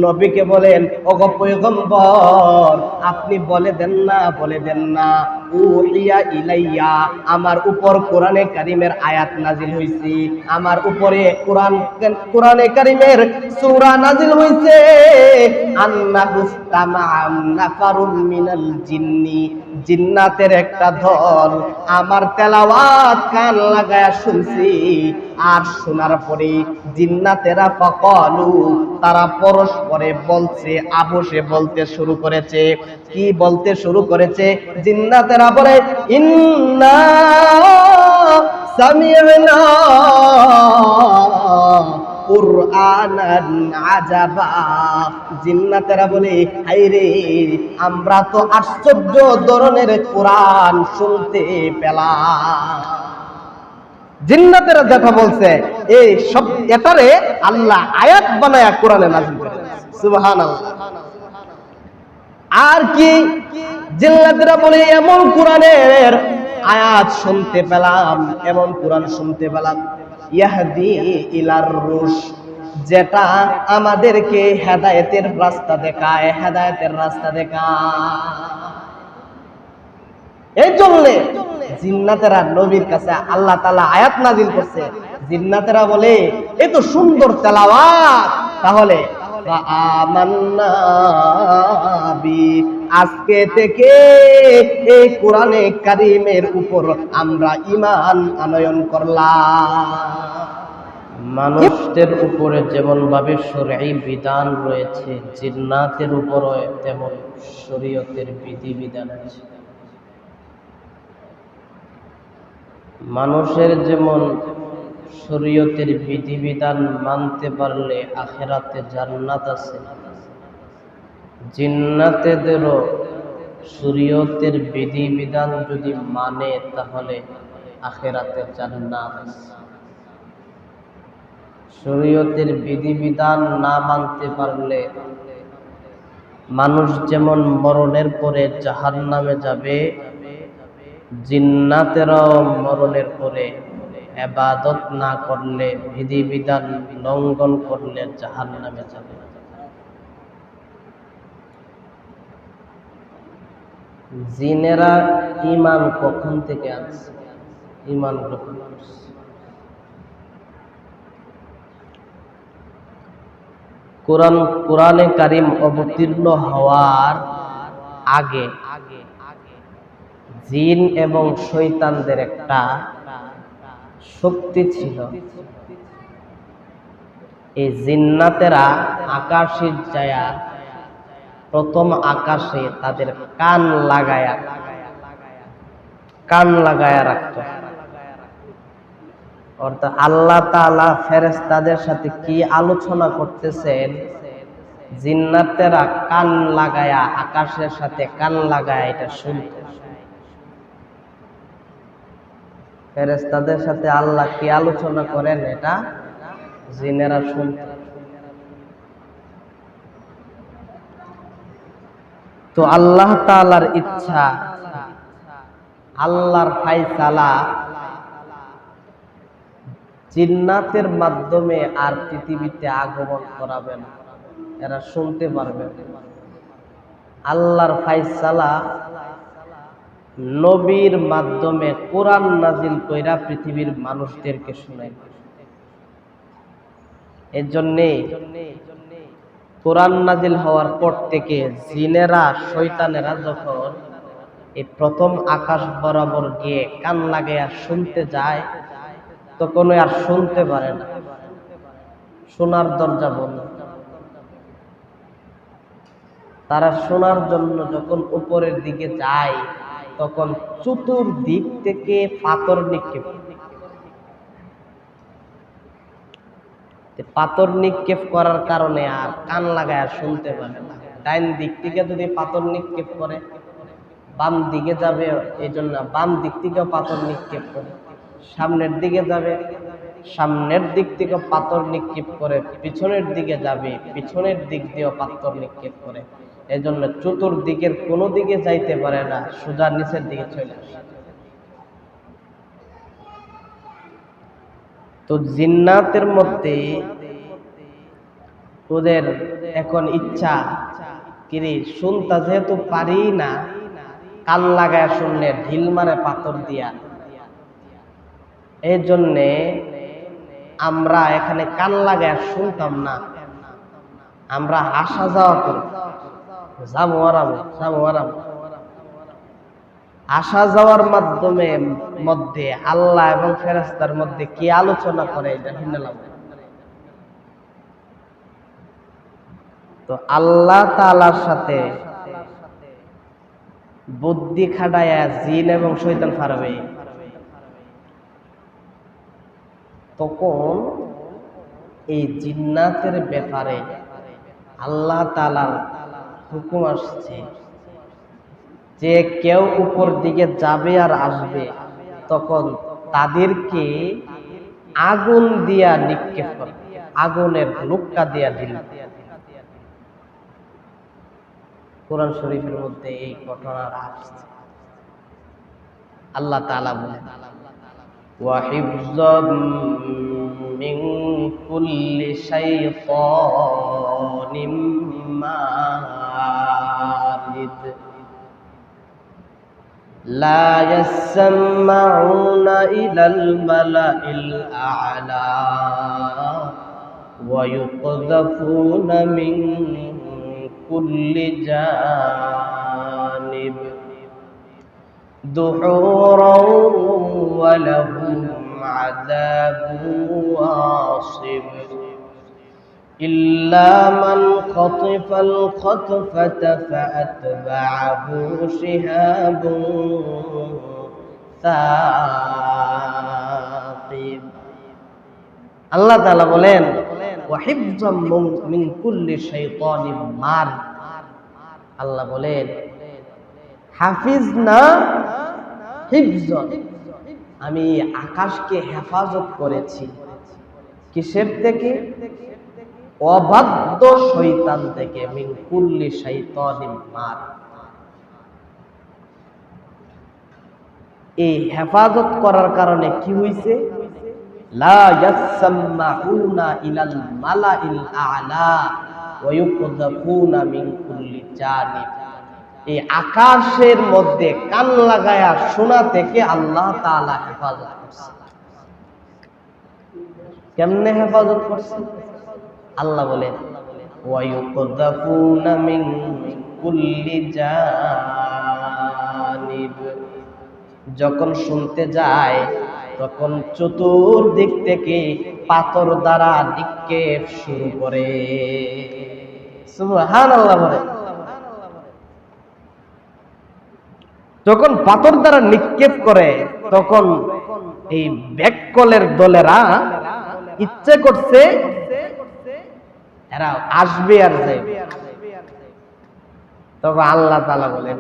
নবীকে বলেন, ওগো পয়গম্বর, আপনি বলে দেন না উহিয়া ইলাইয়া, আমার উপর কোরআনে কারীমের আয়াত নাজিল হইছে, আমার উপরে কোরআনে কারীমের সূরা নাজিল হইছে, আন্নাহুস্তামা'আন নাফারুম মিনাল জিন্নি, জিন্নাতের একটা দল আমার তেলাওয়াত কান লাগায়া শুনছি। আর শোনার পরে জিন্নাতেরা ফাকালু, তারা পরস্পরে বলছে, আপোষে বলতে শুরু করেছে। কি বলতে শুরু করেছে? জিন্নাতেরা বলে, ইন্না সামি'না কুরআনান আজাবা। জিন্নাতেরা বলে, হায়রে, আমরা তো আশ্চর্য ধরনের কোরআন শুনতে পেলাম। জিন্নাতেরা যেটা বলছে, এই সব এটারে আল্লাহ আয়াত বানায়া কোরআনে নাযিল করেছে। সুবহানাল্লাহ। আর কি জিন্নাতেরা বলে, এমন কোরআনের আয়াত শুনতে পেলাম, এমন কোরআন শুনতে পেলাম, ইয়াহদি ইলার রুশ, যেটা আমাদেরকে হেদায়েতের রাস্তা দেখায়, হেদায়েতের রাস্তা দেখায়। এই জন্য জিন্নাতেরা নবীর কাছে আল্লাহ তাআলা আয়াত নাযিল করছে। জিন্নাতেরা বলে, এ তো সুন্দর তেলাওয়াত, তাহলে আমান্না বি, আজকে থেকে এই কোরআনে কারীমের উপর আমরা ঈমান আনয়ন করলাম। মানুষদের উপরে যেমন ভাবে শরঈ বিধান রয়েছে, জিন্নাতের উপরও তেমন শরীয়তের বিধিবিধান আছে। মানুষের যেমন শরীয়তের বিধিবিধান মানতে পারলে আখিরাতে জান্নাত আছে, জিন্নাতেদেরও শরীয়তের বিধিবিধান যদি মানে তাহলে আখিরাতে জান্নাত আছে। শরীয়তের বিধিবিধান না মানতে পারলে মানুষ যেমন মরণের পরে জাহান্নামে যাবে, জিন্নাতেরাও মরণের পরে ইবাদত না করলে, বিধিবিধান লঙ্ঘন করলে জাহান্নামে যাবে। জিনেরা ঈমান কখন থেকে আনছে? ঈমান গ্রহণ করছে কোরআনে কারীম অবতীর্ণ হওয়ার আগে জিন এবং শয়তানদের একটা শক্তি ছিল। এই জিন্নাতেরা আকাশে যায়া, প্রথম আকাশে তাদের কান লাগায়া রাখত। অর্থাৎ আল্লাহ তাআলা ফেরেশতাদের সাথে কি আলোচনা করতেছেন, জিন্নাতেরা কান লাগায়া, আকাশের সাথে কান লাগায়া এটা শুনত। ফেরেশতাদের সাথে আল্লাহ কি আলোচনা করেন এটা জিনেরা শুনত। তো আল্লাহ তাআলার ইচ্ছা, আল্লাহর ফায়সালা জিন্নাতের মাধ্যমে আর পৃথিবীতে আগমন করাবেন, এরা শুনতে পারবে। আল্লাহর ফায়সালা নবীর মাধ্যমে কোরআন নাজিল কইরা পৃথিবীর মানুষদেরকে শোনায়। এর জন্যে কোরআন নাজিল হওয়ার পর থেকে জিনেরা, শয়তানেরা যখন এই প্রথম আকাশ বরাবর গিয়ে কান লাগাইয়া শুনতে যায়, তখন আর শুনতে পারে না, শোনার দরজা বন্ধ। তারা শোনার জন্য যখন উপরের দিকে যায়, তখন চতুর্দিক থেকে পাথর নিক্ষেপ, পাথর নিক্ষেপ করার কারণে আর কান লাগায় শুনতে পারে না। ডাইন দিক থেকে যদি পাথর নিক্ষেপ করে, বাম দিকে যাবে, এই জন্য বাম দিক থেকেও পাথর নিক্ষেপ করে। সামনের দিকে যাবে, সামনের দিক থেকে পাথর নিক্ষেপ করে। পিছনের দিকে যাবে, পিছনের দিক দিয়েও পাথর নিক্ষেপ করে। এই জন্য চতুর্দিকের কোনো দিকে যাইতে পারে না, সোজা নিচের দিকে চলে আসে। তো জিন্নাতের মধ্যে ওদের এখন ইচ্ছা কিরে শুনতা যেহেতু পারি না, কান লাগায় শুনলে ঢিল মারে পাথর দিয়া, এই জন্যে আমরা এখানে কান লাগায় শুনতাম না, আমরা আসা যাওয়া করি, যাবো আরাম। আসা যাওয়ার মাধ্যমে মধ্যে আল্লাহ এবং ফেরেশতার মধ্যে কি আলোচনা করে এটা শুনলাম। তো আল্লাহ তাআলার সাথে বুদ্ধি খাটায়া জিন এবং শয়তান পারবে, তখন এই জিন্নাতের ব্যাপারে আল্লাহ তাআলার হুকুম আসছে যে কেউ উপর দিকে যাবে আর আসবে, তখন তাদেরকে আগুন দিয়া নিক্ষেপ করে, আগুনের লুক্কা দিয়া দিল। কোরআন শরীফের মধ্যে এই ঘটনাটা আসছে। আল্লাহ তাআলা বলেন ওয়া হিফযাম মিন কুল্লি শাইতানিম মারিদ লা ইয়াসমাউনা ইলাল মালাইল আ'লা ওয়া ইউকযাফুনা মিন কুল্লি জানিব দুহুরাও ওয়া লাহুম আযাবুন ওয়াসিব ইল্লা মান খাতাফাল খাতফাতা ফাআতবা'হু শিহাবুন সাকিব। আল্লাহ তাআলা বলেন ওয়া হিফযাম মিন কুল্লি শাইতানিম মারিদ, আল্লাহ বলেন হাফিজ না হিফজন, আমি আকাশকে হেফাজত করেছি কিসের থেকে? অবাধ্য শয়তান থেকে। মিন কুল্লি শাইতানিম মারিদ, এই হেফাজত করার কারণে কি হইছে? লা ইয়াসমাউনা ইলাল মালাইল আ'লা ওয়া ইউকযাফুনা মিন কুল্লি জানিব, এই আকাশের মধ্যে কান লাগায়া শোনা থেকে আল্লাহ তাআলা হেফাজত করছে। কেমনে হেফাজত করছে? আল্লাহ বলেন ওয়া ইউকযাফুনা মিন কুল্লি জানিব, যখন শুনতে যায় তখন চতুর্দিক থেকে পাথর দ্বারা নিক্ষেপ শুরু করে। সুবহানাল্লাহ বলে, যখন পাথর দ্বারা নিক্ষেপ করে তখন এই ব্যাককলের দলেরা ইচ্ছে করছে এরা আসবে আর যাবে, তবে আল্লাহ তাআলা বলেন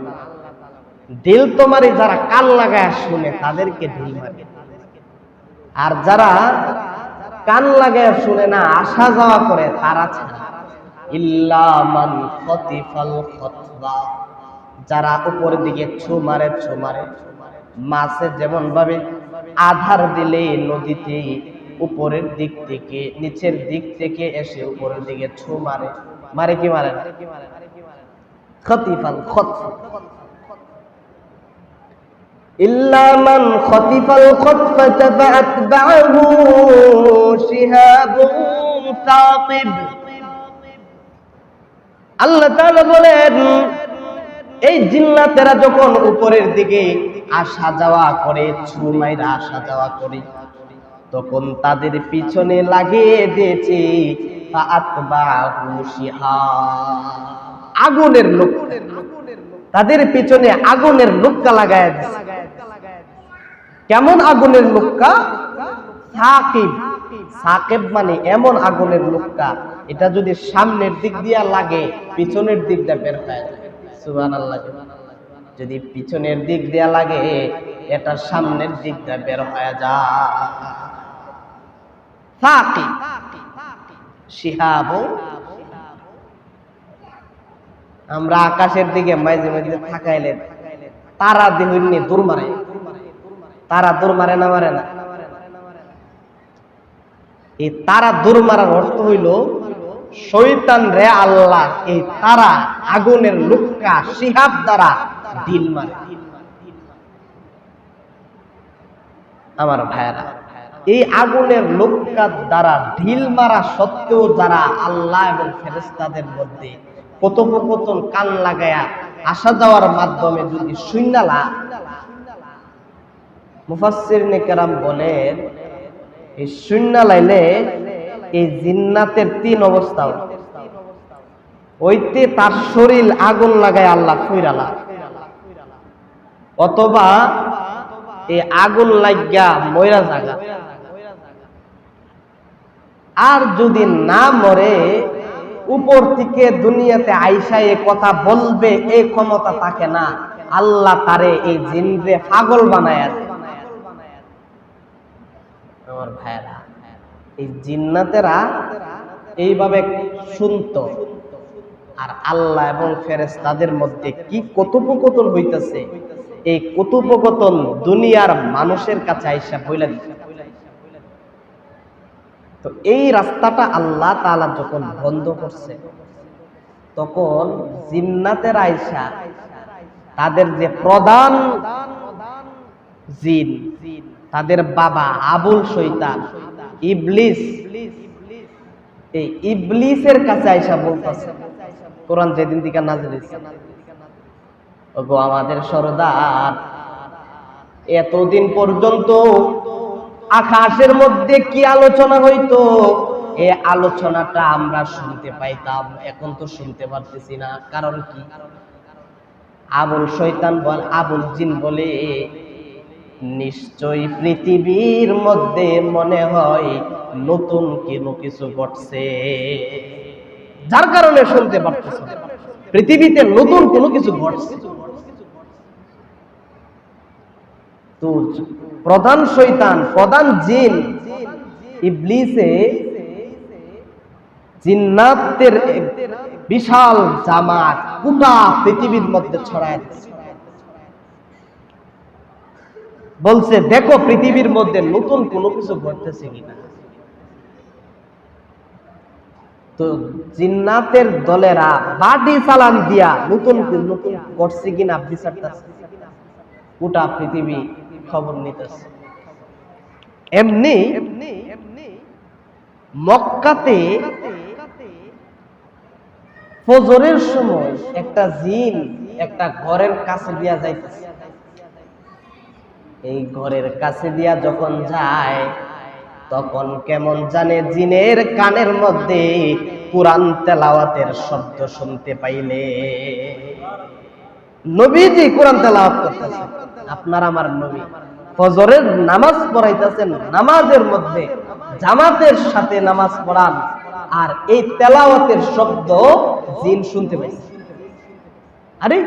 দিল তোমারই যারা কান লাগায় শুনে তাদেরকে ঢিল মারে, আর যারা কান লাগায় শুনে না আসা যাওয়া করে তারা ছাড়া। ইল্লা মান খাতিফাল খাতবা, যারা উপরের দিকে ছো মারে, মাছে যেমন ভাবে আধার দিলে নদীতে উপরের দিক থেকে নিচের দিক থেকে এসে উপরের দিকে ছো মারে, মারে কি মারে না? খাতিফাল খাতফা। ইল্লা মান খাতিফাল খাতফাতা ফাআতবা'হু শিহাবুন সাকিব। আল্লাহ তাআলা বলেন এই জিন্নাতেরা যখন উপরের দিকে আসা যাওয়া করে, ছুমাইরা আসা যাওয়া করে, তখন তাদের পিছনে লাগিয়ে দিয়েছে ফাআতবা'হু শিহাব, আগুনের লোক, তাদের পিছনে আগুনের লোক্কা লাগায় দিয়েছে। কেমন আগুনের লোক্কা? সাকিব। সাকিব মানে এমন আগুনের লোক্কা, এটা যদি সামনের দিক দিয়া লাগে পিছনের দিক দিয়ে বের হয়ে যায়। সুবহানাল্লাহ। যদি পিছনের দিক দিয়া লাগে এটা সামনের দিক দিয়ে বের হয়ে যায়। সাকিব শিহাব। আমরা আকাশের দিকে মাঝে মাঝে থাকাইলে তারা দেহনি দূর মারে, তারা দূর মারে না? মারে না? এই তারা দূর মারার অর্থ হইল শয়তান রে আল্লাহ এই তারা আগুনের লুক্কা শিহাব দ্বারা ঢিল মারে। আমার ভাইরা, এই আগুনের লুক্কা দ্বারা ঢিল মারা সত্ত্বেও যারা আল্লাহ এবং ফেরেশতাদের মধ্যে কথোপকথন কান লাগায়া আসা যাওয়ার মাধ্যমে যদি শুনালা, মুফাসসিরিনে কেরাম বলেন এই শুনালাইলে এই জিন্নাতের তিন অবস্থা, ওইতে তার শরীর আগুন লাগায় আল্লাহ ফুইরালা, অথবা এই আগুন লাগিয়া ময়রা জাগা, আর যদি না মরে উপর থেকে দুনিয়াতে আইসা এ কথা বলবে এই ক্ষমতা থাকে না, আল্লাহ তারে এই জিনরে পাগল বানায়। আমার ভাইরা, এই জিন্নাতেরা এইভাবে শুনতো, আর আল্লাহ এবং ফেরেশতাদের মধ্যে কি কথোপকথন হইতেছে, এই কথোপকথন দুনিয়ার মানুষের কাছে আইসা বইলা দিত। তো এই রাস্তাটা আল্লাহ তাআলা যখন বন্ধ করছে, তখন জিন্নাতের আইসা তাদের যে প্রধান জিন, তাদের বাবা আবুল শয়তান ইবলিস, এই ইবলিসের কাছে আইসা বলতেছে, কোরআন যেদিন থেকে নাযিল হয়েছে, ওগো আমাদের সরদার, এতদিন পর্যন্ত আকাশের মধ্যে কি আলোচনা হইতো, এই আলোচনাটা আমরা শুনতে পাইতাম, এখন তো শুনতে পারতেছি না। কারণ কি? আবুল শয়তান বল, আবুল জিন বলে, নিশ্চয়ই পৃথিবীর মধ্যে মনে হয় নতুন কিছু ঘটছে, যার কারণে শুনতে পারতেছে, পৃথিবীতে নতুন কোনো কিছু ঘটছে। তো প্রধান শয়তান, প্রধান জিন ইবলিসে জিন্নাতের বিশাল জামাত পুরা পৃথিবীর মধ্যে ছড়ায় দিচ্ছে, বলছে দেখো পৃথিবীর মধ্যে নতুন কোনো কিছু ঘটতেছে কিনা। তো জিন্নাতের দলেরা বাড়ি চালান দিয়া নতুন নতুন ঘটছে কিনা বিচারতেছে, গোটা পৃথিবী খবর নিতেছে। এমনি মক্কাতে ফজরের সময় একটা জিন একটা ঘরের কাছে দিয়া যাইতেছে। এই ঘরের কাছে দিয়া যখন যায়, তখন কেমন জানে জিনের কানের মধ্যে কুরআন তেলাওয়াতের শব্দ শুনতে পাইলে। নবীজি কোরআন তেলাওয়াত করতেছেন, আপনার আমার নবী ফজরের নামাজ পড়াইতেছেন, নামাজের মধ্যে জামাতের সাথে নামাজ পড়ান, আর এই তেলাওয়াতের শব্দ জিন শুনতে পাইছে। আরে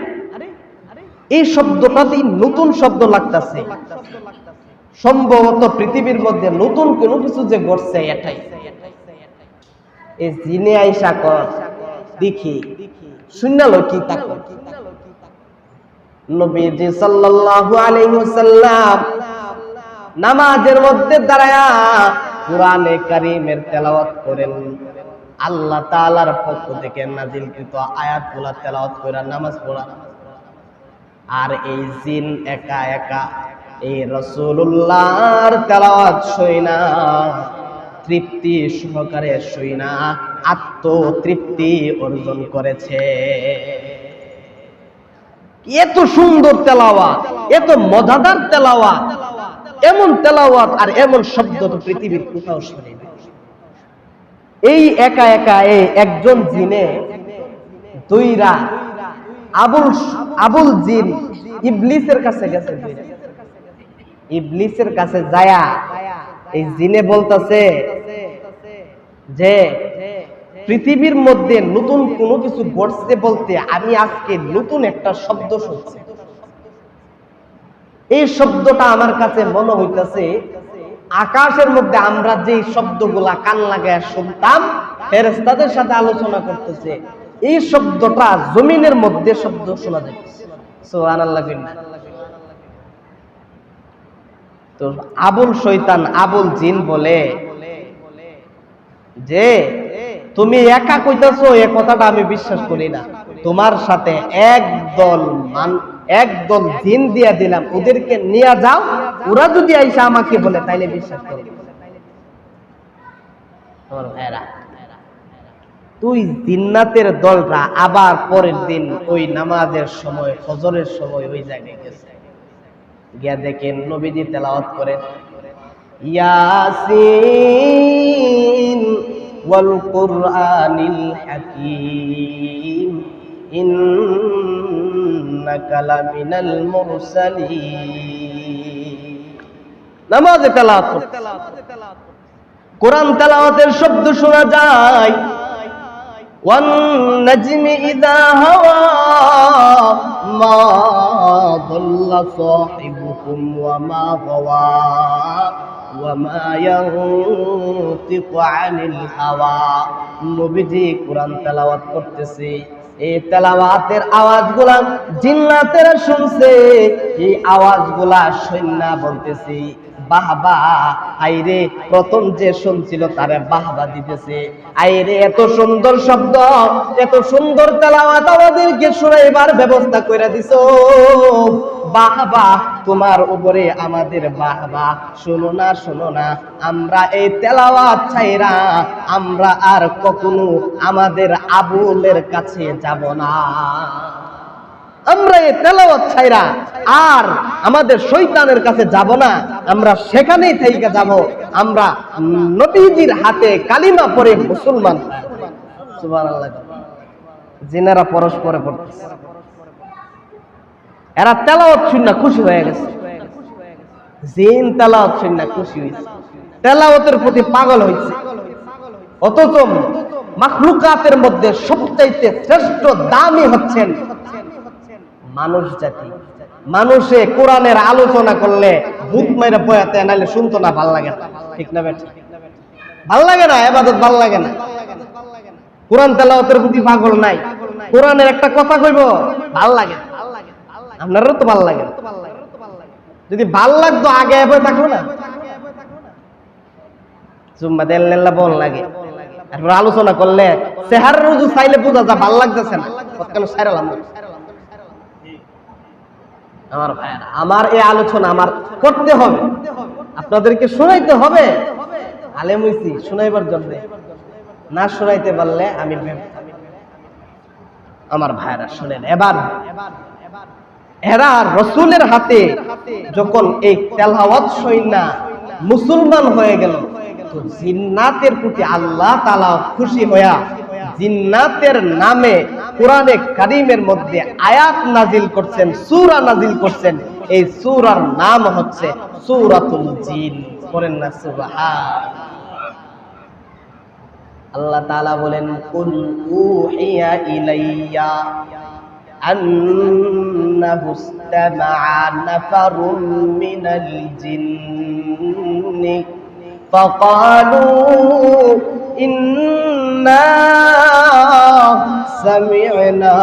এই শব্দটাতেই নতুন শব্দ লাগতেছে, সম্ভবত পৃথিবীর মধ্যে নতুন কোনো কিছু যে ঘটছে এটাই। এই জিনে আইসা কর দেখি শুনলো কি তাকে। নবীজি সাল্লাল্লাহু আলাইহি ওয়াসাল্লাম নামাজের মধ্যে দাঁড়ায়া কুরআনে কারীমের তেলাওয়াত করেন, আল্লাহ তাআলার পক্ষ থেকে নাযিলকৃত আয়াতগুলো তেলাওয়াত করে নামাজ পড়া। আর এই জিন একা একা এই রাসূলুল্লাহর তেলাওয়াত শুইনা তৃপ্তি সহকারে শুইনা আত্মতৃপ্তি অর্জন করেছে। এত সুন্দর তেলাওয়াত, এত মজাদার তেলাওয়াত, এমন তেলাওয়াত আর এমন শব্দ তো পৃথিবীর কোথাও শুনি না। এই একা একা এই একজন জিনে দুইরা আবুল জিন ইবলিসের কাছে গেছে। ইবলিসের কাছে যায়া এই জিনে বলতেছে যে পৃথিবীর মধ্যে নতুন কোনো কিছু ঘটছে বলতে আমি আজকে নতুন একটা শব্দ শুনছি। এই শব্দটা আমার কাছে মনে হইতেছে আকাশের মধ্যে আমরা যে শব্দগুলা কান লাগায় শুনতাম, ফেরেশতাদের সাথে আলোচনা করতেছে, এই শব্দটা জমিনের মধ্যে শব্দ শোনা যাচ্ছে। সুবহানাল্লাহ। তো আবুল শয়তান আবুল জিন বলে যে তুমি একা কইতাছো, এ কথাটা আমি বিশ্বাস করি না। তোমার সাথে একদল জিন দিয়া দিলাম, ওদেরকে নিয়ে যাও, ওরা যদি আইসা আমাকে বলে তাইলে বিশ্বাস করো। তুই জিন্নাতের দলটা আবার পরের দিন ওই নামাজের সময়, ফজরের সময় ওই জায়গায় গেছে, গিয়া দেখেন নবীজি তেলাওয়াত করেন, ইয়াসিন ওয়াল কুরআনিল হাকীম ইন্নাকা লামিনাল মুরসালিন। নামাজে তেলাওয়াত করতে, কোরআন তেলাওয়াতের শব্দ শোনা যায়। ওয়ান নাজমি ইযা হাওয়া মা দাল্লা সাহিবুকুম ওয়া মা গাওয়া ওয়া মা ইয়ানতিকু আনিল হাওয়া। নবীজি কোরআন তেলাওয়াত করতেছে, এই তেলাওয়াতের আওয়াজগুলা জিন্নাতেরা শুনছে, এই আওয়াজগুলা শুননা বলতেছে বাহবা, আইরে প্রথম যে শুনছিল তারে বাহবা দিতেছে, আইরে এত সুন্দর শব্দ, এত সুন্দর তেলাওয়াত আমাদেরকে শোনাইবার ব্যবস্থা করে দিছো, বাহবা তোমার উপরে আমাদের বাহবা। শোনো না, শোনো না, আমরা এই তেলাওয়াত ছাইরা আমরা আর কখনো আমাদের আবুলের কাছে যাব না। আমরা এই তেলাওয়াত ছাইরা আর আমাদের শয়তানের কাছে যাব না, আমরা সেখানেই থেকে যাব, আমরা নবীজির হাতে কালিমা পড়ে মুসলমান। সুবহানাল্লাহ। জিনেরা পরস্পরে পড়তেছে, এরা তেলাওয়াত শুনে খুশি হয়ে গেছে, জিন তেলাওয়াত শুনে খুশি হয়েছে, তেলাওয়াতের প্রতি পাগল হয়েছে। অথচ মাখলুকাতের মধ্যে সবচাইতে শ্রেষ্ঠ দামি হচ্ছেন মানুষ জাতি। মানুষে কোরআনের আলোচনা করলে ভূত মেরে বয়াতে, নাইলে শুনতো না, ভাল লাগে না, ঠিক না বেঠিক? ভাল লাগে না, ইবাদত ভাল লাগে না, কোরআন তেলাওয়াতের প্রতি পাগল নাই, কোরআনের একটা কথা কইব ভাল লাগে, আপনারও তো ভাল লাগে। যদি ভাল লাগতো আগে এভাবে থাকলো না, জুম্মা দেল্লা বল লাগে, আর আলোচনা করলে চেহারা রুজু চাইলে বোঝা যা ভাল লাগতেছে না, কেন সাইরালাম। আমার ভাইরা, আমার এই আলোচনা আমার করতে হবে, আপনাদেরকে শোনাইতে হবে। আলেম হইছি শোনাইবার জন্য, না শোনাইতে পারলে আমি আমার ভাইরা শুনেন। এবার এরা রসুলের হাতে যখন এই তেলাওয়াত শুইনা মুসলমান হয়ে গেল, তো জিন্নাতের প্রতি আল্লাহ তাআলা খুশি হইয়া জিন্নাতের নামে কোরআনে কারীমের মধ্যে আয়াত নাজিল করছেন, সূরা নাজিল করছেন। এই সূরার নাম হচ্ছে সূরাতুল জিন। পড়েন না সুবহান। আল্লাহ তাআলা বলেন, কুল উহিয়া ইলাইয়া আন্নাহু ইসতামা'a নাফারুম মিনাল জিন্নি ফাকালু ইন্না সামি'না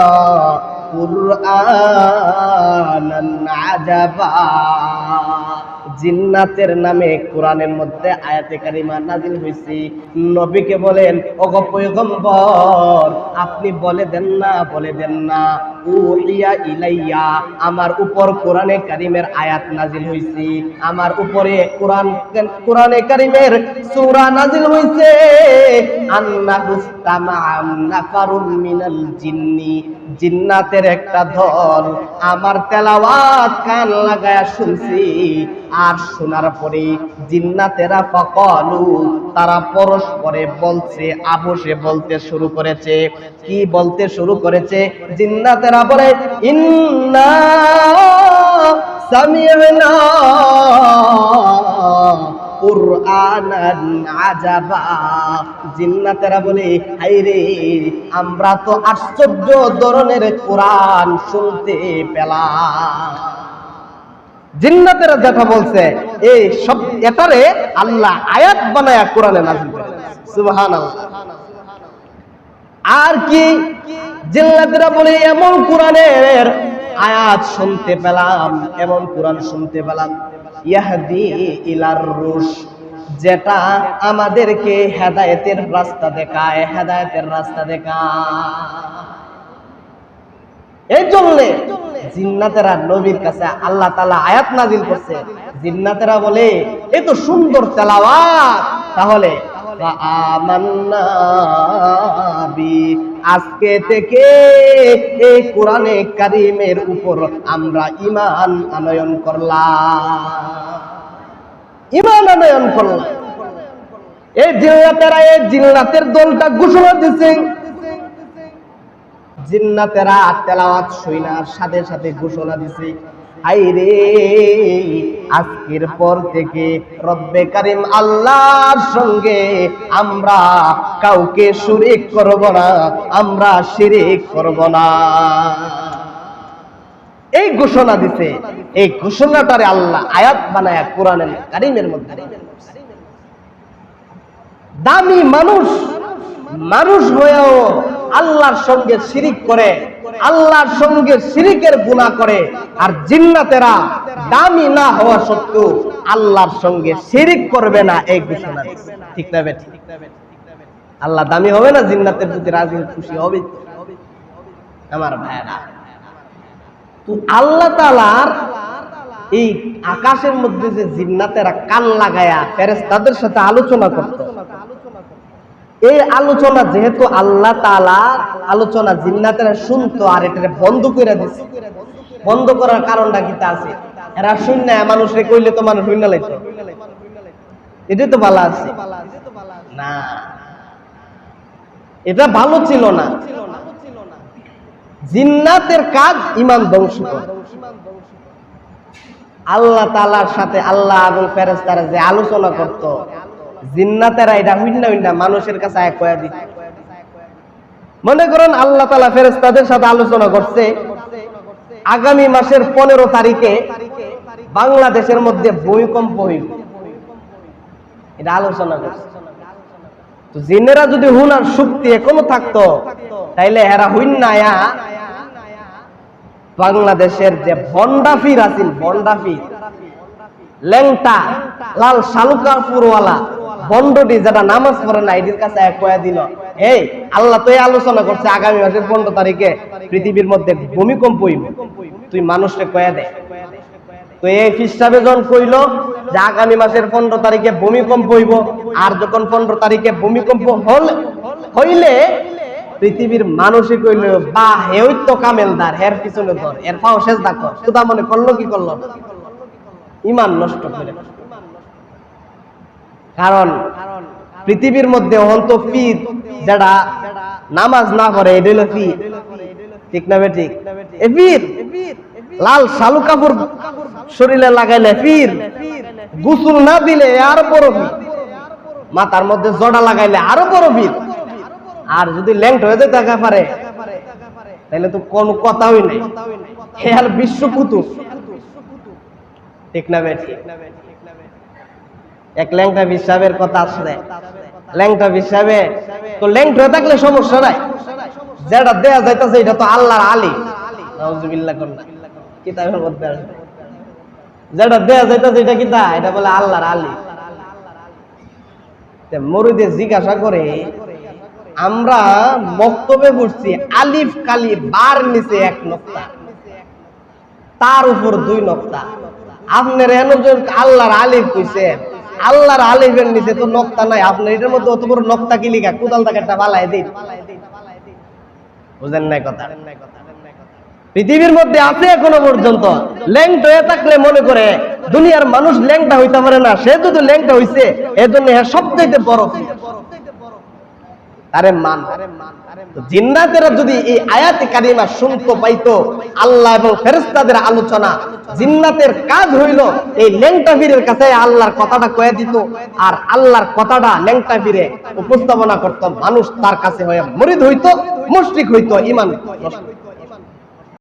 কুরআনান আজাবা। জিন্নাতের নামে কোরআনের মধ্যে আয়াতে কারিমা নাজিল হয়েছে। নবীকে বলেন, ওগো পয়গম্বর, আপনি বলে দেন না উহিয়া ইলাইয়া, আমার উপর কোরআনে কারিমের আয়াত নাজিল হয়েছে, আমার উপরে কোরআনে কারিমের সূরা নাজিল হয়েছে। আন্নাহু ইসতামা'a নাফারুম মিনাল জিন্নি, জিন্নাতের একটা দল আমার তেলাওয়াত কান লাগায়া শুনছি। আর শোনার পরে জিন্নাতেরা ফাকালু, তারা পরস্পরে বলছে, আপোষে বলতে শুরু করেছে। কি বলতে শুরু করেছে? জিন্নাতেরা বলে, ইন্না সামি'না কুরআনান আজাবা। জিন্নাতেরা বলে, হায়রে, আমরা তো আশ্চর্য ধরনের কোরআন শুনতে পেলাম। জিন্নাতেরা যেটা বলছে, এই সব এটারে আল্লাহ আয়াত বানায়া কোরআনে নাযিল করেছে। সুবহানাল্লাহ। আর কি জিন্নাতেরা বলে, এমন কোরআনের আয়াত শুনতে পেলাম, এমন কোরআন শুনতে পেলাম, ইয়াহদি ইলার রুশদ, যেটা আমাদেরকে হেদায়েতের রাস্তা দেখায়, হেদায়েতের রাস্তা দেখায়। এই জন্য জিন্নাতেরা নবীর কাছে আল্লাহ তাআলা আয়াত নাযিল করছে, জিন্নাতেরা বলে এ তো সুন্দর তেলাওয়াত, তাহলে আমান্না বি, আজকে থেকে এই কোরআনে কারীমের উপর আমরা ঈমান আনয়ন করলাম, ঈমান আনয়ন করলাম। এই জিন্নাতেরা, এই জিন্নাতের দলটা ঘোষণা দিছে, জিন্নাতেরা তেলাওয়াত শুনার সাথে সাথে ঘোষণা দিছে, আইরে আজকের পর থেকে রব্বে কারীম আল্লাহর সঙ্গে আমরা কাউকে শরীক করব না, আমরা শিরিক করব না। এই ঘোষণা দিছে, এই ঘোষণাটারে আল্লাহ আয়াত বানায়া কোরআনের কারীমের মধ্যে। দামি মানুষ, মানুষ হয়েও আল্লাহর সঙ্গে শিরিক করে, আল্লাহর সঙ্গে শিরিকের গুনাহ করে, আর জিন্নাতেরা দামি না হওয়া সত্ত্বেও আল্লাহর সঙ্গে শিরিক করবে না, এই ঘোষণা। ঠিক না বেঠিক? আল্লাহ দামি হবে না, জিন্নাতের প্রতি রাজি খুশি হবে আমার ভাইরা। তো আল্লাহ তাআলার এই আকাশের মধ্যে যে জিন্নাতেরা কান লাগায়া ফেরেশতাদের সাথে আলোচনা করত, এই আলোচনা যেহেতু আল্লাহ তাআলার আলোচনা জিন্নাতেরা শুনতো, আর এটা বন্ধ করে দিছে। বন্ধ করার কারণটা কি তা আছে? এরা শুননা মানুষে কইলে তো মানুষ শুননা লাইতো, এটা তো ভালো আছে না, এটা ভালো ছিল না। জিন্নাতের কাজ ঈমান ধ্বংস করা। আল্লাহ তাআলার সাথে আল্লাহ এবং ফেরেশতারা যে আলোচনা করত, জিন্নাতেরা এটা হইনা হইনা মানুষের কাছে আয়া কয়া দিত। মনে করেন আল্লাহ তাআলা ফেরেশতাদের সাথে আলোচনা করছে, আগামী মাসের 15 তারিখে বাংলাদেশের মধ্যে ভূমিকম্প হইল, এটা আলোচনা করছে। তো জিনেরা যদি হুনার শক্তি এখনো থাকতো, তাইলে এরা হইনা আয়া বাংলাদেশের যে ভন্ডাফির আছিল, ভন্ডাফির ল্যাংটা লাল শালুকা পুরওয়ালা বন্ডটি যেটা নামাজ পড়ে না, এটির কাছে এক কয়া দিল, এই আল্লাহ তো এই আলোচনা করছে আগামী মাসের 15 তারিখে পৃথিবীর মধ্যে ভূমিকম্প হইবে, তুই মানুষকে কয়া দে। তো এই খ্রিস্টাবে যখন কইল যে আগামী মাসের 15 তারিখে ভূমিকম্প হইব, আর যখন 15 তারিখে ভূমিকম্প হইলে পৃথিবীর মানুষই কইল, বা হেই তো কামেলদার, এর পিছনে ধর, এর পাও সেজদা কর। সুদা মনে করলো কি করলো? ঈমান নষ্ট করে। কারণ পৃথিবীর মধ্যে অন্ত পীর যারা নামাজ না পড়ে, এটা হলো পীর। ঠিক না বেঠিক? এ পীর লাল শালু কাপড় শরীরে লাগাইলে পীর, গোসল না দিলে আরো বড় পীর, মাথার মধ্যে জড়া লাগাইলে আরো বড় পীর। আর যদি ল্যাংট হয়ে যেতে পারে তাহলে তো কোন কথাই নেই, আর বিশ্বকুতুব। ঠিক না বেঠিক? এক ল্যাংটা বিশ্বাবের কথা আসলে, ল্যাংটা বিশ্বাবে তো ল্যাংট হয়ে থাকলে সমস্যা নাই, যেটা দেয়া যাইতেছে এটা তো আল্লাহর আলী। নাউজুবিল্লাহ করনা কিতাবের মধ্যে যেটা দেয়া যাইতেছে এটা কিতা, এটা বলে আল্লাহর আলী। মুরিদে জিজ্ঞাসা করে, আমরা বক্তব্যে পড়ছি আলিফ কালি বার নিচে 1 নক্তা, তার উপর 2 নক্তা। আপনার আল্লাহর আলিফ কইছে, আল্লাহর আলিফের নিচে তো নক্তা নাই, আপনার এটার মধ্যে অত বড় নক্তা কি লিখা? কোদাল থেকে একটা বালাই দিন। বুঝেন নাই কথা? পৃথিবীর মধ্যে আছে এখনো পর্যন্ত। ল্যাংটা হয়ে থাকলে মনে করে দুনিয়ার মানুষ ল্যাংটা হইতে পারে না, সে যদি ল্যাংটা হইছে এজন্য সবচেয়ে বড়। আরে মান জিন্নাতেরা যদি এই আয়াতে কারিমা শুনতে পাইতো, আল্লাহ এবং ফেরেশতাদের আলোচনা, জিন্নাতের কাজ হইল এই ল্যাংটা পীরের কাছে আল্লাহর কথাটা কয়ে দিত, আর আল্লাহর কথাটা ল্যাংটা পীরে উপস্থাপনা করত, মানুষ তার কাছে হয়ে মুরিদ হইতো, মুশরিক হইতো, ঈমান নষ্ট।